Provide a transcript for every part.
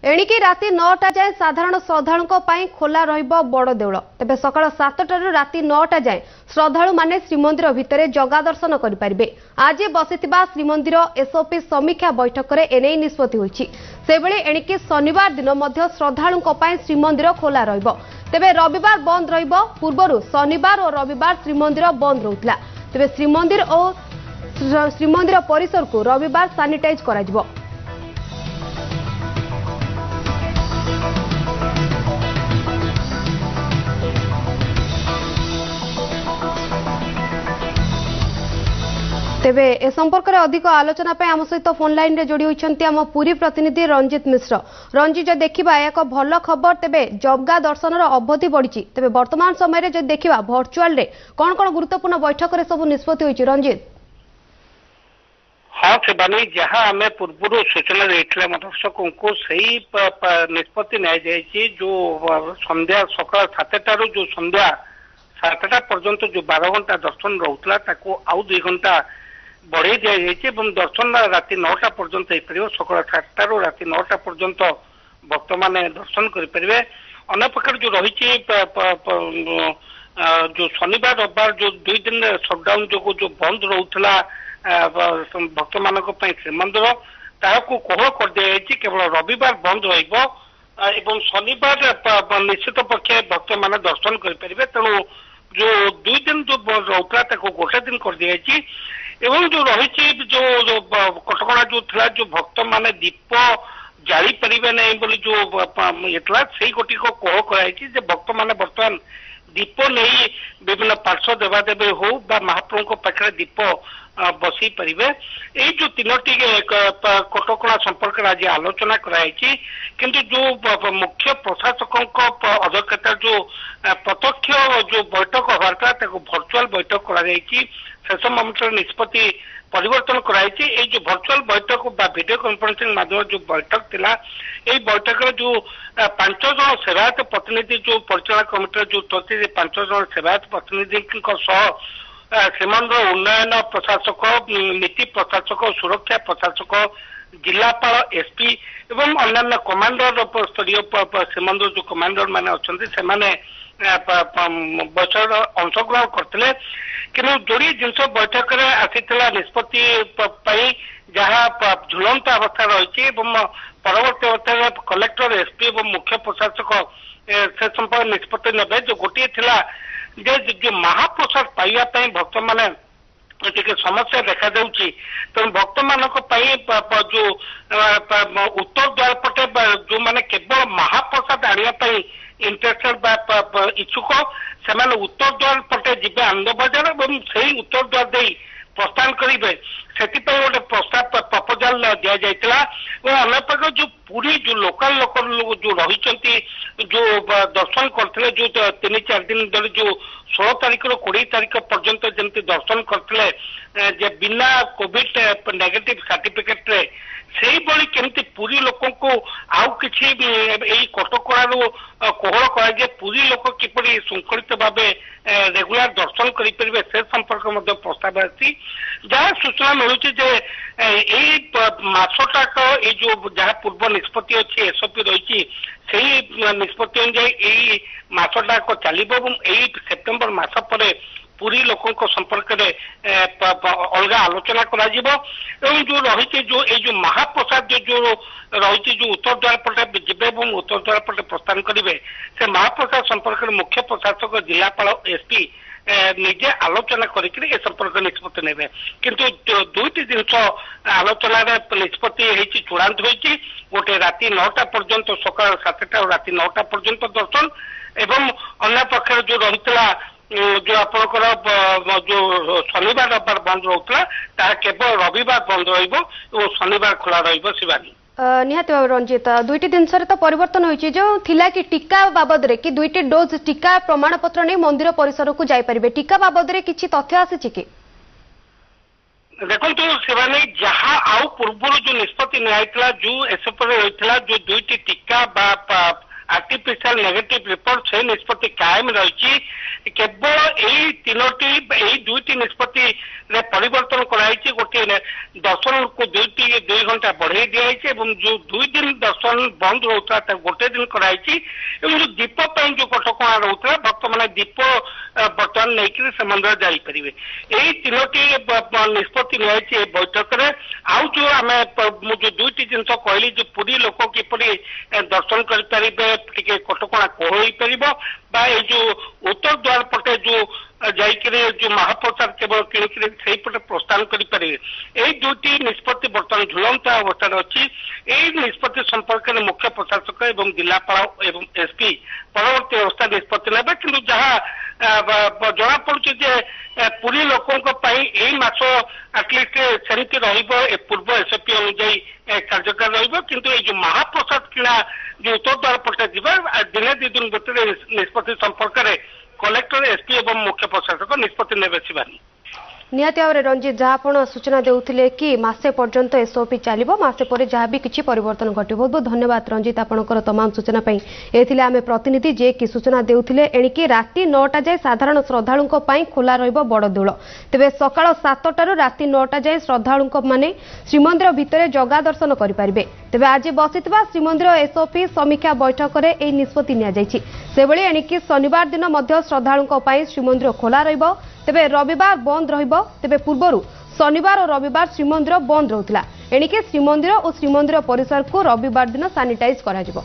एणिकी राति 9टा जाए साधारण श्रद्धालुओं खोला रहिबो बड़ देउल। तेबे सकाळ 7टारू राति 9टा जाए श्रद्धालु माने श्रीमंदिर भितर जगा दर्शन करिपारिबे। आज बसिथिबा श्रीमंदिर एसओपी समीक्षा बैठक रे एनै निष्पत्ति होईछि। सेबळे एणिकी शनिवार दिन मध्य श्रद्धालुओं श्रीमंदिर खोला रहिबो। तेबे रविवार बंद रहिबो। पूर्वरु शनिवार और रविवार श्रीमंदिर बंद रहुतला। तेबे श्रीमंदिर परिसर को रविवार सानिटाइज करा जिवो। तेबे ए संपर्क में अधिक आलोचना आम सहित फोन लाइन रे जोड़ी होइछन्ती आम पुरी प्रतिनिधि रंजित मिश्र। रंजित जो देखा एक भल खबर तेबे जगा दर्शन अवधि बढ़ी। तेबे वर्तमान समय जो देखा भर्चुआल रे कौन कौन गुरुत्वपूर्ण बैठक रे सब निष्पत्ति होइछि रंजित? हाँ शिवानी, जहाँ आम पूर्व सूचना देते दर्शकों को सही निष्पत्ति नि जो संध्या सकाल 7टारू जो संध्या 7टा पर्यंत जो 12 घंटा दर्शन रोला आउ 2 घंटा बढ़े दिखाई। दर्शन राति 9टा पर्यंत सकाल 7टारू राति 9टा पर्यंत भक्त मैंने दर्शन करेंगे। अनेक प्रकार जो रही जो शनिवार रविवार जो 2 दिन सटडाउन जो बंद रोला भक्त मान श्रीमंदिर ताकू कोहल कर दिखाई। केवल रविवार बंद रही शनिवार निश्चित पक्षे भक्त मैंने दर्शन करेंगे। तेणु जो 2 दिन जो रोला गोटे दिन कर दिखाई। एवं जो रही जो कटका जो था जो भक्त माने दीप जाली पारे नहीं बोली जो से गोटी को कोह कर भक्त मैंने बर्तमान दीप नहीं विभिन्न पार्श्व देवादेवी हो महाप्रभु पाखे दीप बसई पारे। यही जो 3टी कटका संपर्क आज आलोचना कराई। किंतु जो मुख्य प्रशासकों अध्यक्षता जो प्रत्यक्ष जो बैठक हवार था भर्चुआल बैठक कराई। शेष मोमेंट निष्पत्ति परिवर्तन कराई। जो भर्चुआल बैठक वीडियो कॉन्फ्रेंसिंग माध्यम जो बैठक थिला यही बैठक जो 5 जन सेवायत प्रतिनिधि जो परिचालन कमिटी जो 5 जन सेवायत प्रतिनिधि श्रीमंदिर उन्नयन प्रशासक नीति प्रशासक सुरक्षा प्रशासक जिलापाल एसपी एवं अन्य कमांडर स्तरीय श्रीमंदिर जो कमांडर मैंने अच्छा से बैठक अंशग्रहण करते। कि जोड़ी जिनस बैठक में आसीला निष्पत्ति जहाँ झुलंत अवस्था रही परवर्त अवस्था कलेक्टर एसपी और मुख्य प्रशासक से संपर्क निष्पत्ति ने जो गोटे थिला जो महाप्रसाद पाइबा भक्त माने समस्या देखा देउची। तो भक्त मानक जो उत्तर द्वार पटे जो माने केवल महाप्रसाद आने इंटरेस्टेड इच्छुक से उत्तर द्वार पटे जीवे आनंद बजार और से उत्तर द्वार दे प्रस्थान करेंगे। से गोटे प्रस्ताव प्रपोजाल दि जाता और अनेक प्रकार जो पूरी जो लोकल लोग जो रही जो दर्शन करते जो 3-4 दिन धरी जो 16 तारीख रू 20 तारीख पर्यंत जमी दर्शन करते बिना कोविड नेगेटिव सर्टिफिकेट रे से केमती पूरी लोक को आउ कि कटका कोहल कर पूरी लोक किपरि श्रृंखलित भाव रेगुलर दर्शन करेंगे से संपर्क प्रस्ताव आसी। जहाँ सूचना मिलूँ मसटाक जो जहाँ पूर्व निष्पत्ति अच्छी एसओपी रही निष्पत्ति अनुसार मसटाक चलो सेप्टेम्बर मास पर पूरी लोकों संपर्क में अलग आलोचना करा जो रही जो महाप्रसाद जो रही जो उत्तर द्वार पटे जीवे उत्तर द्वार पटे प्रस्थान करेंगे से महाप्रसाद संपर्क में मुख्य प्रशासक जिलापाल एसपी निजे आलोचना करके संपर्क निष्पत्ति ने। किंतु 2टी जिनस आलोचना निष्पत्ति चूड़ांत होती गोटे राति 9टा पर्यंत सकाल 7टा और राति 9टा पर्यंत दर्शन एवं अन्य पक्ष जो रही जो आपंकर जो शनिवार रविवार बंद रोला केवल रविवार बंद रही शनिवार खोला रही। निहाती भाव रंजित 2टी दिन तो परिवर्तन होइछि जो थिला कि टीका बाबद रे कि 2टी डोज टीका प्रमाण पत्र नहीं मंदिर परिसर को जाई परिबे टीका बाबद रे किछि तथ्य आसी कि देखो शिवानी जहाँ आउ पूर्व जो निष्पत्ति निया जो एसओपी रही जो 2टी टीका आर्टिफिशियल नेगेटिव रिपोर्ट से निष्पत्ति कायम रही। केवल यही 2टी निष्पत्ति परिवर्तन कराई गोटे दर्शन को 2 घंटा बढ़ाई दिखाई एवं जो 2 दिन दर्शन बंद रोता गोटे दिन कराई जो दीप जो कटका रोता भक्त मैंने दीप बर्तमान नहीं से मंदिर जापर यही 3टी निष्पत्ति नि बैठक में आउ जो आम जो 2टी जिन कहली जो पूरी लोक किपर दर्शन करें कटका कोहई पार जो उत्तर द्वार पटे जो जाइए जो महाप्रसाद केवल किणिक प्रस्थान करें यही 2टी निष्पत्ति बर्तमान झुलंत अवस्था अच्छी यही निष्पत्ति संपर्क में मुख्य प्रशासक एवं जिलापाल एवं एसपी परवर्ती अवस्था निष्पत्ति ने कि जहाँ जना पड़ी पूरी लोकों यही मास आटलिस्ट सेमती पूर्व एसपी अनुजाई कार्यकारी रु महाप्रसाद किणा जो उत्तर द्वार पटे दिने 2 दिन भितर निष्पत्ति संपर्क में कलेक्टर एसपी एवं मुख्य प्रशासक निष्पत्ति ने निहाती भाव में रंजित जहाँ आप सूचना देउथिले कि मासे पर्यंत एसओपी चलो मासे पर जहाँ भी किसी परिवर्तन घटे बहुत बहुत धन्यवाद रंजित आपंकर तमाम सूचना ये आम प्रतिनिधि जे कि सूचना देउथिले एणिकी राति 9टा जाए साधारण श्रद्धालुओं खोला रहिबो बड़ देउल तेबे सकाळ 7टारू राति 9टा जाए श्रद्धालुओं माने श्रीमंदिर भितर जगा दर्शन करेंगे तेबे आज बसिथिबा श्रीमंदिर एसओपी समीक्षा बैठक में यह निष्पत्ति निभली एणिकी शनिवार दिन श्रद्धालुओं श्रीमंदिर खोला रहिबो तेबे रविवार बंद रहिबो तेबे पूर्वरु शनिवार और रविवार श्रीमंदिर बंद रहुतला एणिके श्रीमंदिर और श्रीमंदिर परिसर को रविवार दिन सानिटाइज करा जिवो।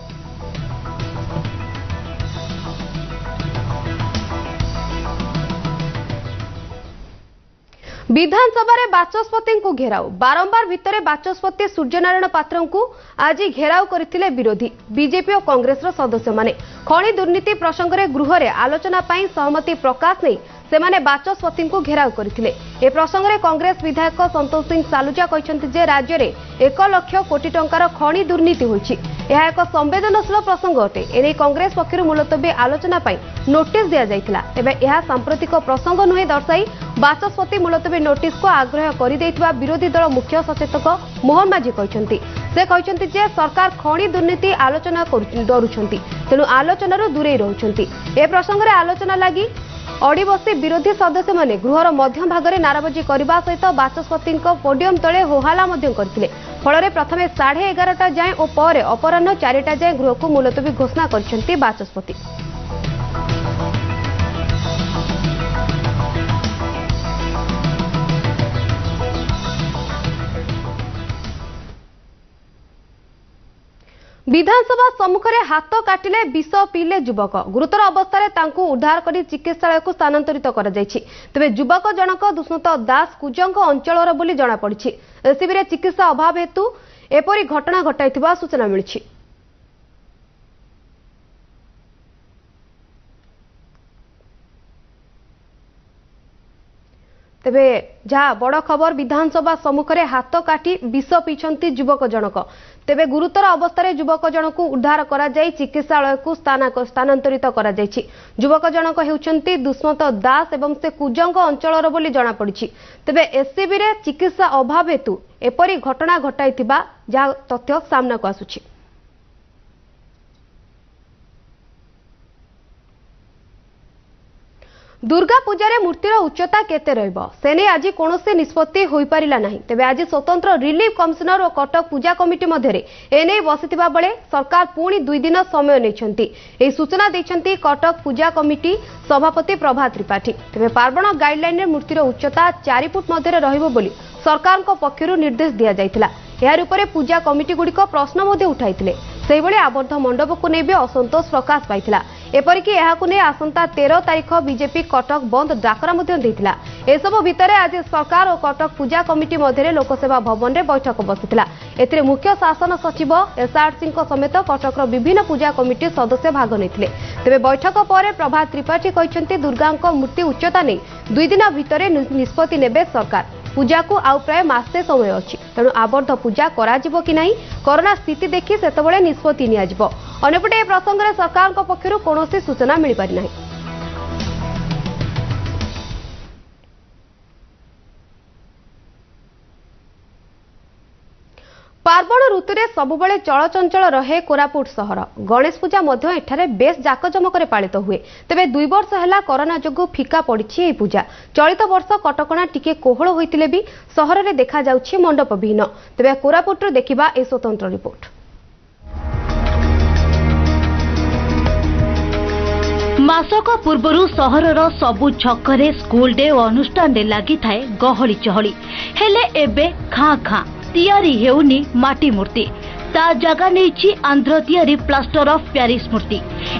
विधानसभा रे बाचस्पति को घेराव बारंबार भितर बाचस्पति सूर्यनारायण पात्र को आज घेराव करथिले विरोधी बीजेपी और कांग्रेस सदस्य माने खनि दुर्नीति प्रसंग में गृह में आलोचना पाई सहमति प्रकाश नहीं सेमाने बाचस्पति को घेराव करथिले ए प्रसंग में कांग्रेस विधायक संतोष सिंह सालुजा कहते जे राज्य में 1 लाख कोटी टंकार खनि दुर्नीति होइछि यह एक संवेदनशील प्रसंग अटे एने कांग्रेस पक्षर मुलतवी आलोचना पाई नोटिस दिया जाइथिला एबे यह सांप्रतिक प्रसंग नुहे दर्शाई बाचस्पति मुलतवी नोटिस को आग्रह कर विरोधी दल मुख्य सचेतक मोहन माझी कहते से कहते जे सरकार खनि दुर्नीति आलोचना डरुछंती तेणु आलोचनारू दूरे रहउछंती ए प्रसंग में आलोचना लगी अड़ी बसी विरोधी सदस्य माने गृहर मध्य भाग में नाराबाजी करने सहित बाचस्पति पोडियम तले होहाला करते फल प्रथम 11:30 जाए और पर अपराह 4टा जाए गृह को मुलतवी घोषणा करछंती बाचस्पति। विधानसभा सम्मुख में हाथ काटिले विष पीले युवक गुरुतर अवस्था उद्धार कर चिकित्सालय को स्थानांतरित कर तेज युवक जनक दुष्मत दास कुजंग अंचल बोली जमापड़ी एसीबी चिकित्सा अभाव हेतु एपरी घटना घटाई सूचना मिली। तेबे जहाँ बड़ खबर विधानसभा सम्मुख में हाथ काटी विष पीछंती युवक जनक तेबे गुरुतर अवस्था युवक जनक को उद्धार करा जाई चिकित्सालय को स्थानांतरित करा जायछि युवक जनक हेउचंती दुष्मत दास एवं से कुजंग अंचल बोली जमापड़ी तेबे एससीबी रे चिकित्सा अभाव हेतु एपरी घटना घटाई जहाँ तथ्य सामना को आसुछि। दुर्गा पूजा रे मूर्तिर उच्चता केते रहइबो सेने आज कोनोसे निष्पत्ति होई पारिला नाही तेबे आज स्वतंत्र रिलीफ कमिशनर और कटक पूजा कमिटी मध्यरे एने बसिथिबा बेले सरकार पुणी 2 दिन समय नेछंती एही सूचना दैछंती कटक पूजा कमिटी सभापति प्रभात त्रिपाठी तेबे पार्वण गाइडलाइन रे मूर्तिर उच्चता 4 फुट मध्यरे रहइबो बोली सरकार को पक्षरु निर्देश दिया जायतिला यार उपरे पूजा कमिटी गुड़िक प्रश्न मध्य उठाइथिले सेहि भली आबद्ध मंडप को नै भी असंतोष प्रकाश पाइथिला एपरिक यहाकु नै आसंता 13 तारिख बीजेपी कटक बंद डाकरा मध्य देथिला एसबु भितरे आज सरकार और कटक पूजा कमिटी मध्यरे लोकसेवा भवन रे बैठक बसिथिला एथिरे मुख्य शासन सचिव एसआरसी समेत कटकर विभिन्न पूजा कमिटी सदस्य भाग नेथिले तेबे बैठक पर प्रभात त्रिपाठी कहछन्ती दुर्गांक मूर्ति उच्चता नै 2 दिन भितरे निष्पत्ति नेबे सरकार पूजा को आउ प्राय मासे समय अछि तेणु आबद्ध पूजा करा जिवो कि नाही कोरोना स्थिति देखि सेतबेले निष्पत्ति निया जिवो अन्यपटे प्रसंग में सरकार पक्षरु कोनोसी सूचना मिल पारि नाही। पार्वण ऋतुरे सबुबले चलचंचल रहे कोरापुट सहर। गणेश पूजा मध्य एठारे बेस जाकजमकरे पालित हुए। तेबे 2 वर्ष हैला कोरोना जोगु फिका पड़िछि एही पूजा। चलित वर्ष कटकणा टिके कोहळ होइतिले भी सहर रे देखा जाउछि मंडप विहीन। तेबे कोरापुट देखिबा ए स्वतंत्र रिपोर्ट। मासक पूर्वरु सहरर सबु छकरे स्कूल डे और अनुष्ठान डे लागि थाए गहली चहली। हेले एबे खां खां तैयारी हेउनी माटी मूर्ति ता जगह नहीं आंध्र तैयारी प्लास्टर ऑफ प्यारिस मूर्ति।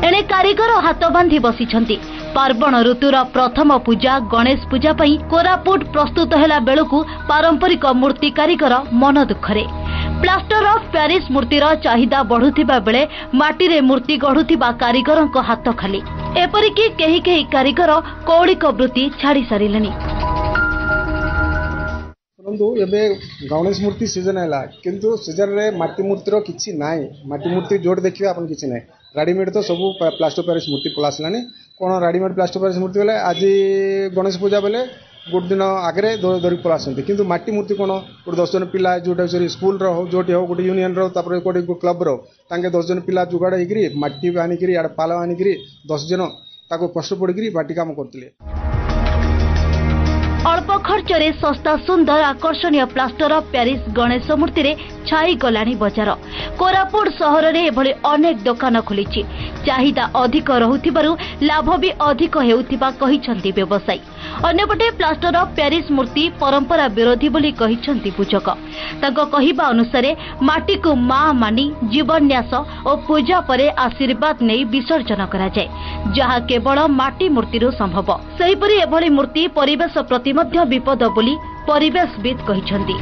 एणे कारीगर हाथ बांधी बसिछंती। पार्वण ऋतुर प्रथम पूजा गणेश पूजा पई कोरापुट प्रस्तुत हैला बेलकु पारंपरिक मूर्ति कारीगर मन दुखरे। प्लास्टर ऑफ प्यारिस मूर्तिर चाहिदा बढ़ुथिबा बेले माटी रे मूर्ति गढ़ुथिबा कारीगरक हाथ खाली। एपरिकी केही केही कारीगर कौलिक वृत्ति छाड़ी सारिलेनी। एबे गणेश मूर्ति सीजन है किंतु सीजन रे माटी मूर्तिर किछि नाइ। माटी मूर्ति जोड़ देखिए आपन किछि नाइ। रेडीमेड तो सब प्लास्टर पेरिस मूर्ति पलासलानी। कोन रेडीमेड प्लास्टर पेरिस मूर्ति बेले आज गणेश पूजा बेले गोटे दिन आगे धरी पलासंती किंतु माटी मूर्ति कोन गोटे 10 जन पिला जोटा स्कूल रो जोटी हो गोटे यूनियन रो तापर गोटे क्लब रो तांके 10 जन पिला जुगाड़ होइकरी माटी आनिकरी आड़ पाल आनिकरी 10 जन ताको कष्ट पड़िकरी माटी काम करथिले। अल्प खर्च रे सस्ता सुंदर आकर्षणीय प्लास्टर ऑफ प्यारिस गणेश मूर्ति रे छाई गलानी बजार। कोरापुट सहर रे एभली अनेक दुकान खुलिछि। चाहिदा अधिक रहुथिबारु लाभ भी अधिक हेउथिबा कहिसंती व्यवसायी। अन्यपटे प्लास्टर ऑफ प्यारिस मूर्ति परंपरा विरोधी बोली कहिसंती पूजक। तांको कहिबा अनुसारे माटी को मां मानी जीवन्यास और पूजा परे आशीर्वाद नै विसर्जन करा जाय जहा केवल माटी मूर्ति रो संभव। सेहिपरि एभली मूर्ति परिवेश प्रति मध्य विपद बोली परिवेशविद कहिसंती।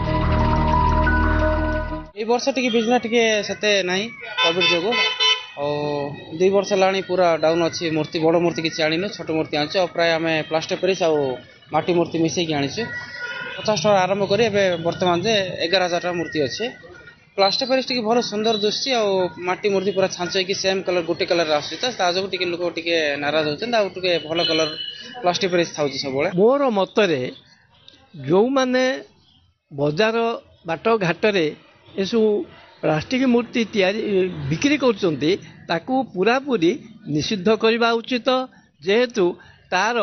ए वर्ष टिके बिजनेस टिके सते नाही कोविड जोगो और 2 वर्ष लाणी पूरा डाउन अछि। मूर्ति बड़ मूर्ति किछि आनिनो छोट मूर्ति आनिछ और प्राय हमें प्लास्टर पेरिस और माटी मूर्ति मिसै कि आनिछ। 50 टका आरंभ करी एबे वर्तमान जे 11000 टका मूर्ति अछि। प्लास्टर पेरिस टिके भलो सुंदर दुसछि और माटी मूर्ति पूरा छांचै कि सेम कलर गोटे कलर आछि त ता जोगो टिके लोक टिके नाराज होछन आ टिके भलो कलर प्लास्टर पेरिस थाउछि सबले। मोर मतरे जो माने बाजार बाट घाट रे एसु प्लास्टिक मूर्ति तैयारी बिक्री करछन्ती ताकू पूरा पूरी निषिद्ध करबा उचित जेहेतु तार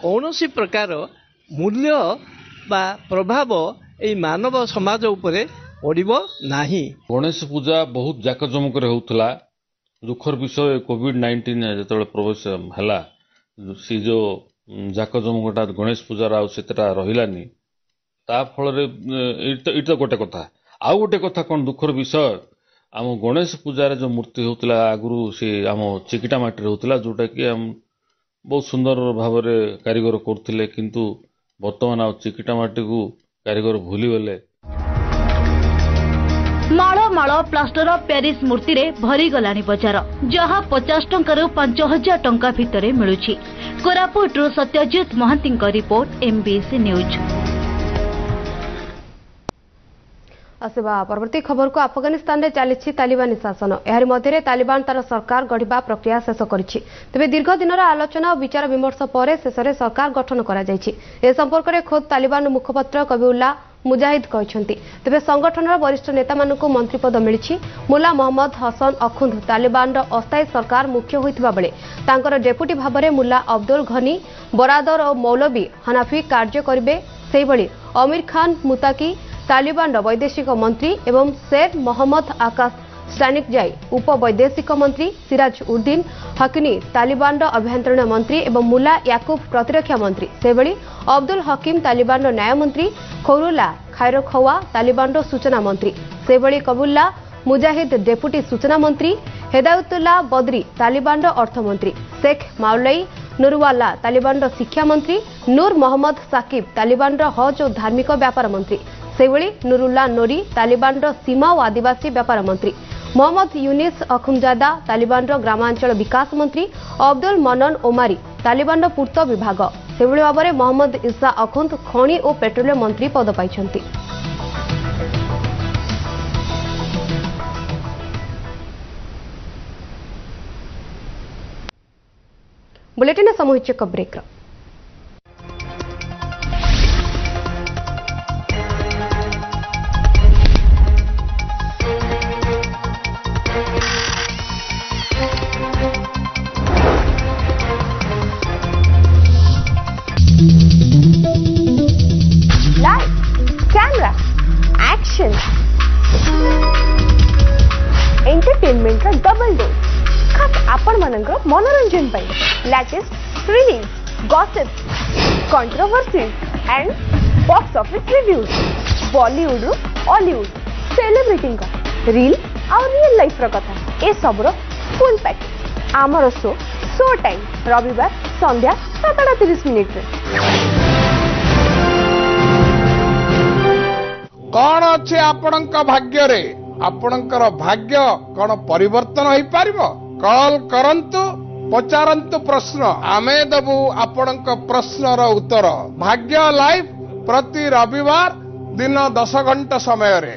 कौनसी प्रकार मूल्य बा प्रभाव ए मानव समाज उपरे पड़िबो नाही। गणेश पूजा बहुत जाकजमक रे होउतला। दुखर विषय कोविड-19 जेतबे प्रवेश हला सी जो जाकजमकटा गणेश पूजा रा सेतटा रहिलानी ता फल रे इतो गोटे कथा। आउ गोटे कथा कौन दुखर विषय आम गणेश पूजार जो मूर्ति होता आगु से आम चिकिटा माटी होता जोटा कि आम बहुत सुंदर भाव में कारीगर करथिले किंतु वर्तमान आ चिकिटा माटी को कारीगर भूली गले। माଳ ମାଳ ପ୍ଲାଷ୍ଟର ଅଫ୍ ପ୍ୟାରିସ୍ ମୂର୍ତ୍ତିରେ ଭରି ଗଲାଣି ବଜାର ଯାହା 50 ଟଙ୍କାରୁ 5000 ଟଙ୍କା ଭିତରେ ମିଳୁଛି। କୋରାପୁଟରୁ ସତ୍ୟଜିତ ମହାନ୍ତିଙ୍କ ରିପୋର୍ଟ MBC ନ୍ୟୁଜ୍। आसवा परवर्ती खबर को अफगानिस्तान रे चली तालिबानी शासन यार मध्य तालिबान तार सरकार गढ़ा प्रक्रिया शेष करिछि। तेबे दीर्घ दिन आलोचना और विचार विमर्श पर शेष में सरकार गठन करा जायछि। ए संपर्क में खोद तालिबान मुखपत्र कबीउल्लाह मुजाहिद कहते। तेबे संगठन वरिष्ठ नेता मानकु मंत्रीपद मिली। मुला मोहम्मद हसन अखुंद तालिबान अस्थायी सरकार मुख्य होइतिबा बेले तांकर डेपुटी भाव में मुला अब्दुल घनी बरादर और मौलवी हनाफी कार्य करिवे। सेहि भली अमीर खान मुताकी तालिबान वैदेशिक मंत्री एवं शेर मोहम्मद आकाश स्टानिकजाई उप वैदेशिक मंत्री सिराज उद्दीन हकनी तालिबान अभ्यंतरण मंत्री एवं मुला याकूब प्रतिरक्षा मंत्री सेभली अब्दुल हकीम तालिबान न्याय मंत्री खौरुल्ला खैरखवा तालिबान सूचना मंत्री सेभली कबुल्ला मुजाहिद डेपुटी सूचना मंत्री हेदायतुल्लाह बद्री तालिबान अर्थमंत्री शेख माउलाई नुरवाला तालिबान शिक्षा मंत्री नूर मोहम्मद साकिब तालिबान हज और धार्मिक व्यापार मंत्री सेभली नुरुल्लाह नोरी तालिबान सीमा और आदिवासी व्यापार मंत्री मोहम्मद यूनिस अखुमजादा तालिबान ग्रामांचल विकास मंत्री अब्दुल मनन ओमारी तालिबान पूर्त विभाग सेभली भाव में मोहम्मद इसा अखुंद खनि और पेट्रोलियम मंत्री पद पाइछन्ति। बुलेटिन समूहित एक ब्रेक। एंटरटेनमेंट डबल डोज खास आपण मानकर मनोरंजन पाई latest release gossip controversy and box office reviews Bollywood Hollywood celebrity का रील और रियल लाइफ कथा ए सबरो फुल पैकेज आमर शो टाइम रविवार संध्या 7:30 कौन अच्छे आपणक भाग्य रे आपणकर भाग्य कौन परिवर्तन हो पारिबो कॉल करंतु पचारंतु प्रश्न आमे दबु आपणक प्रश्नर उत्तर भाग्य लाइव प्रति रविवार दिन 10 घंटा समय रे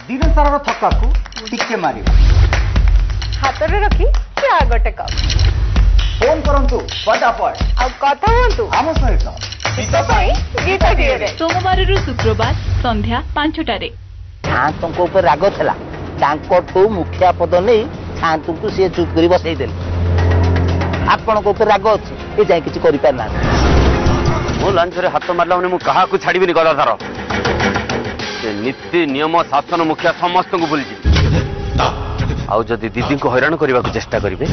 दिन सारा थका को टिके मारी हाथ रे रखी क्या गोटे कप फोन करंतु फटाफट आ कथा हुंतु आम सहित गीत दिए सोमवार रु शुक्रवार संध्या 5टारे छांतों ऊपर राग थला तांकोठू मुखिया पद नहीं छांतु को से चुप करी बसई देले आपण को ऊपर राग अछि ए जाय किछि करि पार ना मो लंच रे हाथ मारला ने मु कहा को छाड़ीबिनी गलाधार नीति नियम शासन मुखिया समस्त को भूल आउ जदि दीदी को हैरान करने को चेष्टा करेंगे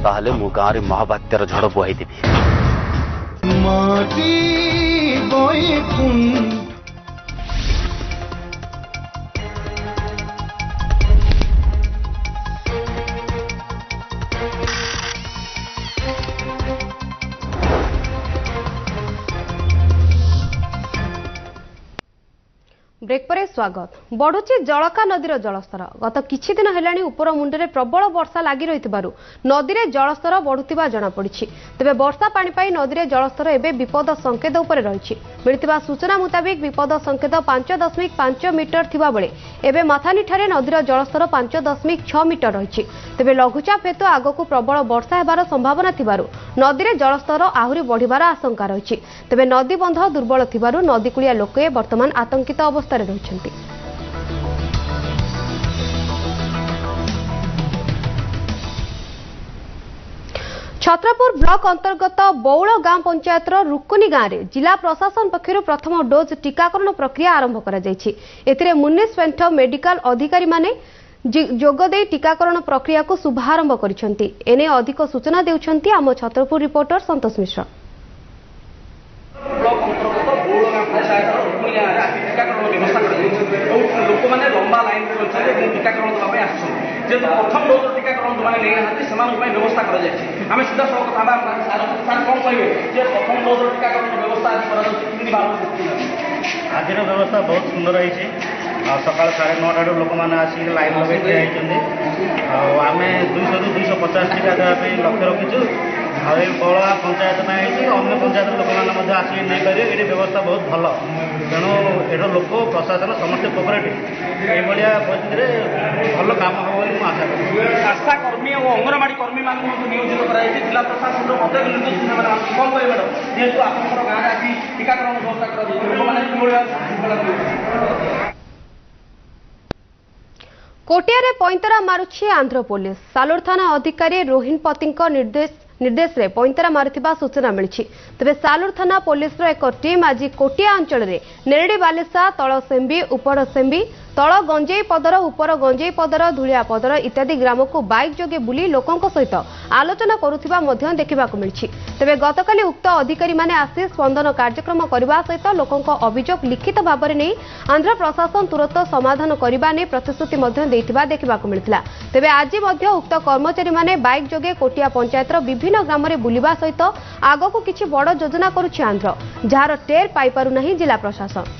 ताहले मु गाँव में महाबात्यार झड़ बुआई देवी ब्रेक पर स्वागत बढ़ुची जलका नदीर जलस्तर गत किछि दिन हेलाणी उपर मुंडरे प्रबल वर्षा लागि रहितबारु नदीरे जलस्तर बढ़ुतिबा जणा पड़िछि तबे वर्षा पानी पाई नदीरे जलस्तर एबे विपद संकेत उपरे रहिछि मिलितिबा सूचना मुताबिक विपद संकेत 5.5 मीटर थिबा बेले एबे मथानी ठारे नदीर जलस्तर 5.6 मीटर रहिछि तबे लघुचाप हेतु आगकु प्रबल वर्षा हेबार संभावना थिबारु नदीरे जलस्तर आहुरी बढ़िबार आशंका रहिछि तबे नदी बंध दुर्बल थिबारु नदीकुलिया लोके वर्तमान आतंकित अवस्था रहिछन्ति छत्रपुर ब्लॉक अंतर्गत बौल गांव पंचायत रुकुनी गांव में जिला प्रशासन पक्षर प्रथम डोज टीकाकरण प्रक्रिया आरंभ कर मुनिसिपेंट मेडिकल अधिकारी माने जोगदे टीकाकरण प्रक्रिया को शुभारंभ करने अधिक सूचना देउछन्ति आम छत्रपुर रिपोर्टर संतोष मिश्र लोक मैंने लंबा लाइन में टीकाकरण जेहतु प्रथम डोज टीकाकरण जो मैंने नहीं व्यवस्था करें सीधा सब कथा कौन कहे प्रथम डोज टीकाकरण व्यवस्था आज व्यवस्था बहुत सुंदर है सकाल 9:30 लोक मैंने आसिक लाइन लगे ठिया आम 200 ରୁ 250 टीका देवाई लक्ष्य रखीचु बड़ा पंचायत में अन्य पंचायत लोक मैंने आसिक नहीं पारे ये व्यवस्था बहुत भल तेणु एठर लोक प्रशासन समस्त कोअपरेटिव ये परिस्थिति भल काम हम आशा करूँ आशा कर्मी और अंगनवाड़ी कर्मी मान नियोजित कराई जिला प्रशासन प्रत्येक निर्देश कौन कहे मैडम जेहतु आप गाँव आसी टीकाकरण व्यवस्था कर कोटिया पैंतरा मारुछि आंध्र पुलिस सालुर थाना अधिकारी रोहिन पति निर्देश रे पैंतरा मारुथिबा सूचना मिली तेज सालुर थाना पुलिस एक टीम आज कोटिया अंचल में नेरेडी बालिसा तल सेम्बी उपर सेम्बी तल गंजेई पदर उपर गंजेई पदर धुलिया पदर इत्यादि ग्राम को बाइक जोगे बुली लोकों सहित आलोचना करुथिबा मध्य देखा मिली तेज गतकाली उक्त अधिकारी माने आसी स्पंदन कार्यक्रम करने सहित लोकों अभियोग लिखित भाव में नहीं आंध्र प्रशासन तुरंत समाधान करने नहीं प्रतिश्रुति देखा मिलता तेज आज उक्त कर्मचारी माने बाइक जोगे कोटिया पंचायत विभिन्न ग्राम में बुलवा सहित आगक किछि बड़ योजना करुछि आंध्र जार टेर पाई पारु नाही जिला प्रशासन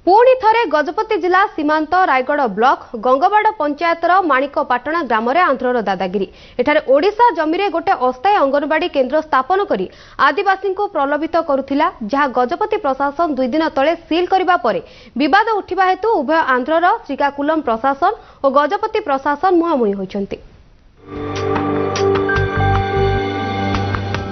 पुणी थरे गजपति जिला सीमांत रायगढ़ ब्लॉक गंगबाड़ पंचायतर माणिकपाटଣା ग्राम में आंध्रर दादागिरी एठारे ओडिशा जमी में गोटे अस्थायी अंगनवाड़ी केन्द्र स्थापन करी आदिवासी को प्रलोभित करुथिला जहां गजपति प्रशासन 2 दिन तले सील करबा परे विवाद उठिबा हेतु उभय आंध्रर श्रीकाकुलम प्रशासन और गजपति प्रशासन मुहांमुही होइछन्ति।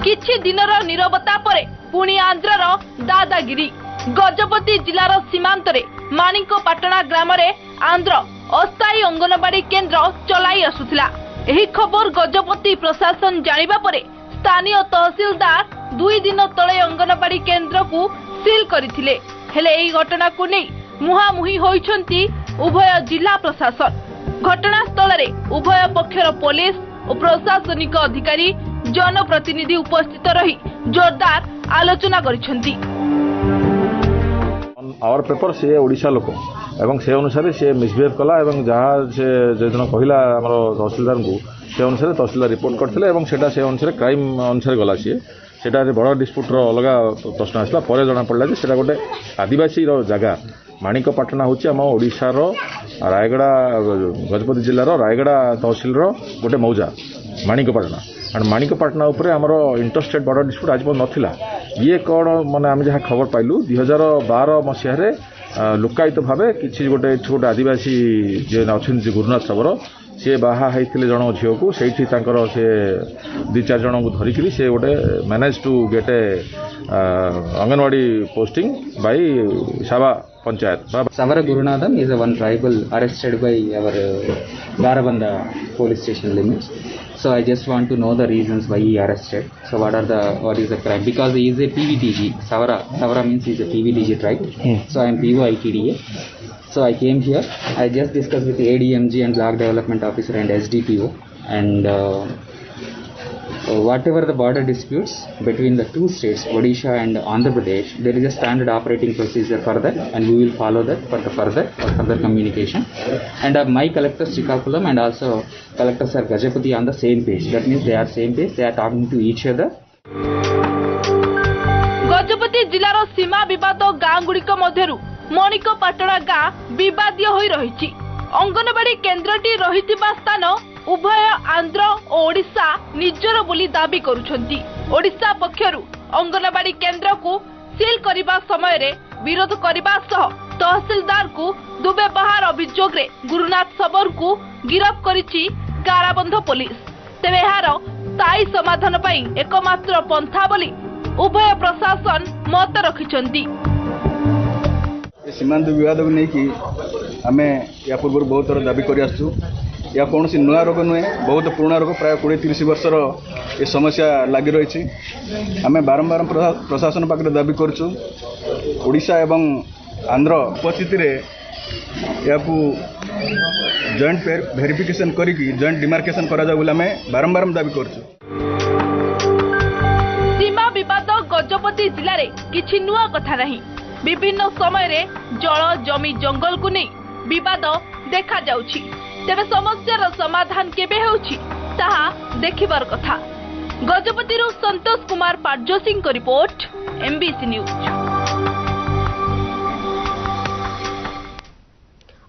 किछि दिनर नीरवता परे पुणी आंध्रर दादागिरी गजपति जिलार सीमांतरे माणिकपाटଣା ग्रामरे आंध्र अस्थायी अंगनवाड़ी केन्द्र चलाई आसुथिला। एही खबर गजपति प्रशासन जानिबा परे स्थानीय तहसीलदार 2 दिन तले अंगनवाड़ी केन्द्र को सील करथिले। हेले एही घटना को नै मुहामुही होइछंती उभय जिला प्रशासन। घटनास्थल रे उभय पक्षर पुलिस और प्रशासनिक अधिकारी जनप्रतिनिधि उपस्थित रही जोरदार आलोचना करिछंती। आवर पेपर से ओडिशा लोक एवं से अनुसार से मिसबिहेव कला एवं जहाँ से जन कहला आम तहसीलदार को से अनुसार तहसीलदार रिपोर्ट करते सेटा से अनुसार क्राइम अनुसार गला सी सेटा बड़ डिस्प्यूटर अलग प्रश्न आसला पर जना पड़ा से गोटे आदिवासी जगह माणिकपाटଣା हूँ आम ओडिशार रायगड़ा गजपति जिलार रायगड़ा तहसील गोटे मौजा माणिकपाटଣା एंड माणिकपाटଣା उपरे आमर इंटरस्टेट बड़ डिस्प्यूट आज नाला ये कौन माने आम जहाँ खबर पाइलु 2012 मसीह लुकायित भाव कि गोटे गोटे आदिवासी जे अच्छे गुरुनाथ सबर सी बाहा होते जन झील को से 2-4 जन को धरिकी से Gote manage to get a anganwadi posting by Sava panchayat. Savara Gurunathan is a one tribal arrested by our Barabanda police station limits. So I just want to know the reasons why he arrested. So what is the crime? Because he is a PVTG. Savara means he is a PVTG tribe. So I am POITDA. So I came here. I just discussed with the ADMG and Block Development Officer and SDPO and whatever the border disputes between the two states, Odisha and Andhra Pradesh, there is a standard operating procedure for that and we will follow that for the further communication. And my collector Srikakulam and also collector Sir Gajapati on the same page. That means they are same page, they are talking to each other. Gajapati जिलार सीमा विवाद गाँ गुड़िक मध्यरु माणिकपाटଣା गाँ विवादीय होई रहिछि। अंगनवाड़ी केन्द्रटी रहितिबा स्थान उभय आंध्र और ओडिशा निजर बोली दाबी करुछंती। ओडिशा पक्षरु अंगनवाड़ी केन्द्र को सील करिबा समय रे विरोध करिबा सह तहसीलदार को दुर्व्यवहार अभियोग रे गुरुनाथ सबर को गिरफ्त करिछि काराबंध पुलिस। तेबे एहार स्थायी समाधान पई एकमात्र पंथा बोली उभय प्रशासन मत रखिछंती। सीमांत विवाद को लेकिन आम या पूर्व बहुत थर दाबी कर आसु या कौन सी नुआ रोग नुहे बहुत पुराना रोग प्राय 20-30 वर्षर ये समस्या लगी रही। आम बारंबार प्रशासन पाखे दाबी करुँ ओडिशा एवं आंध्र उपस्थिति या जॉइंट वेरिफिकेशन करिकी जॉइंट डिमार्केशन करा जाऊ आम बारंबार दाबी करुँ। सीमा विवाद गजपति जिले में किछि नुआ कथा नहीं। विभिन्न समय रे जल जमी जंगल को नहीं विवाद देखा जाउछि। तेबे समस्यार समाधान केबे होउछि ताहा देखिबार कथा। गजपति रो संतोष कुमार पाटजो सिंह को रिपोर्ट एमबीसी न्यूज।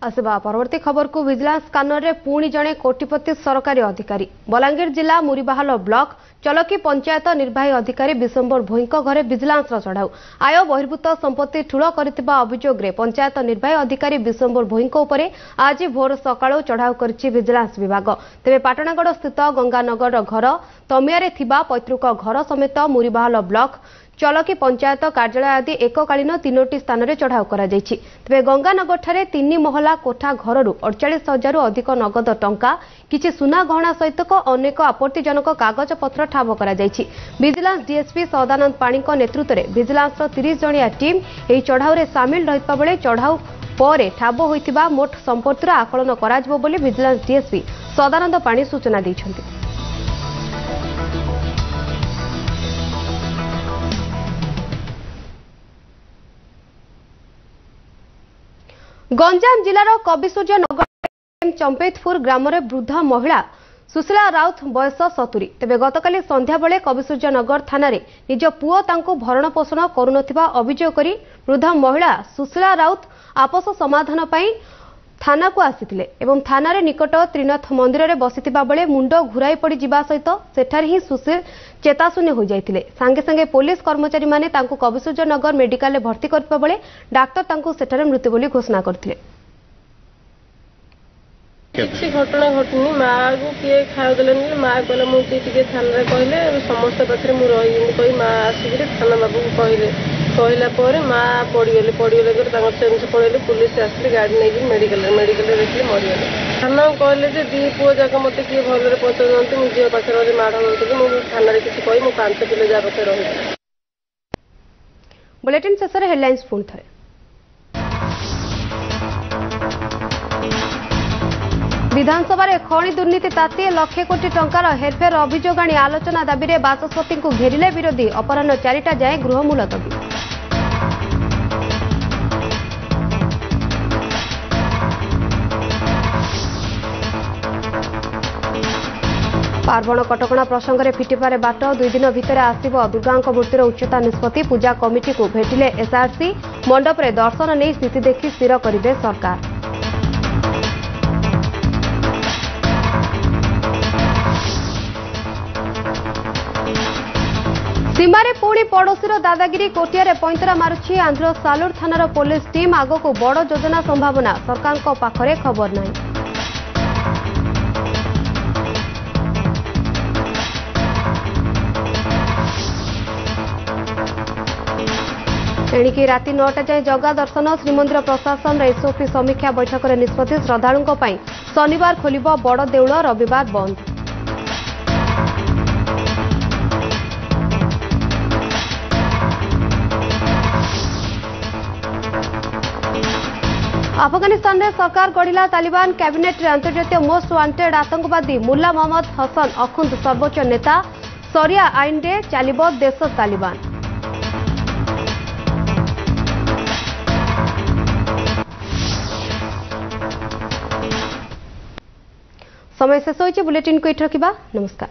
आसवा परवर्ती खबर को विजिलेंस स्कानर रे पुणी जणे कोटिपति सरकारी अधिकारी बलांगीर जिला मुरीबाहाल ब्लॉक चलकी पंचायत निर्वाही अधिकारी विशंबर भोईको घरे विजिलेंस चढ़ाऊ आय बहिर्भूत संपत्ति ठूल करथिबा अभियोग रे पंचायत निर्वाही अधिकारी विशंबर भोईको उपरे आज भोर सकाळो चढ़ाऊ करछि विजिलेंस विभाग। तेबे पाटणागढ़ स्थित गंगानगर घर तमियारे थिबा पैतृक घर समेत मुरीबाहाल ब्लॉक चलकी पंचायत कार्यालय आदि एककालीन 3टी स्थान में चढ़ाऊ करा जायछि। तेबे गंगानगर ठारे 3 महला कोठा घररू 48,000 अधिक नगद टंका किछि सुना गहना सहित अनेक आपत्तिजनक कागज पत्र ठाब करा जायछि। विजिलेंस डीएसपी सदानंद पाणी नेतृत्व में विजिलेंस 30 जणिया टीम एही चढ़ाऊ रे शामिल रहितबा बेले चढ़ाऊ पर ठाब होइतिबा मोट संपत्तिर आकलन कराजिबो बोली विजिलेंस डीएसपी सदानंद पाणी सूचना दैछन्ति। गंजाम जिलार कविसूर्य नगर चंपेतपुर ग्राम वृद्ध महिला सुशीला राउत बयस 70। तेबे गतकाली संध्या बेले कविसूर्य नगर थाना रे निज पुओ तांको भरण पोषण करुनथिबा अभियोग करी वृद्ध महिला सुशीला राउत आपस समाधान पई थाना को आसीथिले एवं थाना रे निकट त्रिनाथ मंदिर रे बसिथिबा बेले मुंड घुराई पड़ी जिबा सहित सेठारे ही सुशील चेताशून्य हो जाइथिले। सांगे सांगे पुलिस कर्मचारी माने तांको कविसूर्य नगर मेडिकल रे भर्ती करथिबा बेले डाक्टर तांको सेठारे मृत्यु बोली घोषणा करथिले। किसी घटना घटनी माँ को किए खाया देनी माँ कहला मुझे थाना कहले समस्त पाखे मुझे रही कही माँ आसिक थाना बाबू को कहले कहला पर माँ पड़गले सेन्स पड़े पुलिस आसते गाड़ी नहीं मेडिकल देखिए मरीगले थाना कहले दी पुओ जाक मत किए भलरे पहुँचाते मुझे झील पाखे माड़ होती मुझे थाना किसी कही मो 5 किलो जा पाखे रही। बुलेटिन शेष हेडलाइंस पुणी थे। विधानसभा खनि दुर्नीति ताती लक्षे कोटी टंकार हेरफेर अभियोग आनी आलोचना दाबी में बाचस्पति को घेरिले विरोधी अपराह 4टा जाए गृह मुलतवी। पार्वण कटकणा प्रसंग में फिटिपारे बाट 2 दिन भितर आसिब दुर्गा मूर्तिर उच्चता निष्पत्ति पूजा कमिटी को भेटिले एसआरसी मंडप में दर्शन नहीं स्थिति देखि स्थिर करेंगे सरकार। सीमारे पुणी पड़ोशीर दादागिरी कोटियारे पैंतरा मारुछि आंध्र सालुर थानार पुलिस टीम आग को बड़ योजना संभावना सरकार को पाखरे खबर नहीं। एणिकी राति 9टा जाए जगा दर्शन श्रीमंदिर प्रशासन एसओपी समीक्षा बैठक में निष्पत्ति श्रद्धालुओं शनिवार खोलिब बड़ देउल रविवार बंद। अफगानिस्तान में सरकार गढ़िला तालिबान कैबिनेट रे अंतर्जातीय मोस्ट वांटेड आतंकवादी मुल्ला मोहम्मद हसन अखुंद सर्वोच्च नेता सरिया आईन रे चलिब देश तालिबान। समय शेष होइछि बुलेटिन को इठ रखिबा नमस्कार।